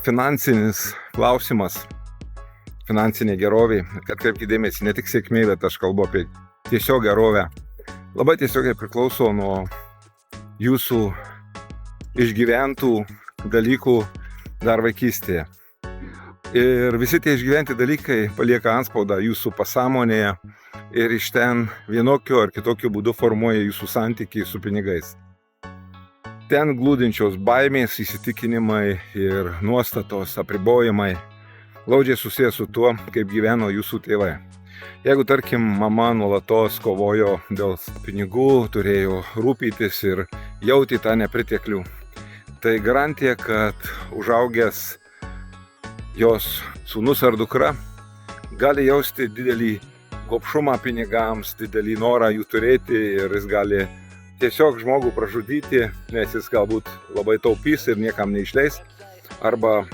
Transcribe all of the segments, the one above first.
finansinis klausimas, finansinė gerovė, atkreipkite dėmesį, ne tik sėkmė, bet aš kalbu apie tiesiog gerovę. Labai tiesiogiai priklauso nuo jūsų išgyventų dalykų dar vaikystėje. Ir visi tie išgyventi dalykai palieka antspaudą jūsų pasąmonėje ir iš ten vienokiu ar kitokiu būdu formuoja jūsų santykį su pinigais. Ten glūdinčios baimės, įsitikinimai ir nuostatos, apribojimai glaudžiai susijęs su tuo, kaip gyveno jūsų tėvai. Jeigu, tarkim, mama nuolatos kovojo dėl pinigų, turėjo rūpytis ir jauti tą nepriteklių, tai garantija, kad užaugęs jos sūnus ar dukra gali jausti didelį gobšumą pinigams, didelį norą jų turėti ir jis gali tiesiog žmogų pražudyti, nes jis galbūt labai taupys ir niekam neišleis, arba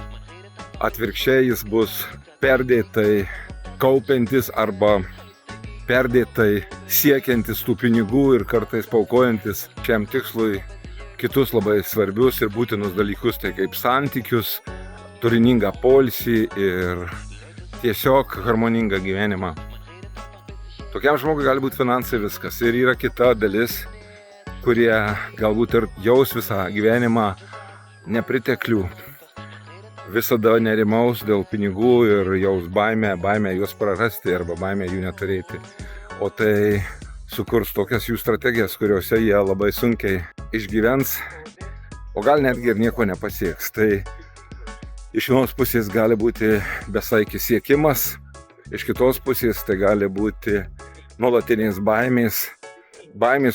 atvirkščiai jis bus perdėtai kaupiantis arba perdėtai siekiantis tų pinigų ir kartais paukojantis šiam tikslui kitus labai svarbius ir būtinus dalykus, tai kaip santykius, turiningą poilsį ir tiesiog harmoningą gyvenimą. Tokiam žmogui gali būti finansai viskas. Ir yra kita dalis, kurie galbūt ir jaus visą gyvenimą nepriteklių. Visada nerimaus dėl pinigų ir jaus baimę juos prarasti arba baimę jų neturėti. O tai sukurs tokias jų strategijas, kuriuose jie labai sunkiai išgyvens, o gal netgi ir nieko nepasieks. Tai iš vienos pusės gali būti besaikis siekimas, iš kitos pusės tai gali būti nuolatinės baimės,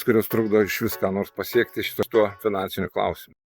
kurios trukdo iš vis ką nors pasiekti šituo finansiniu klausimu.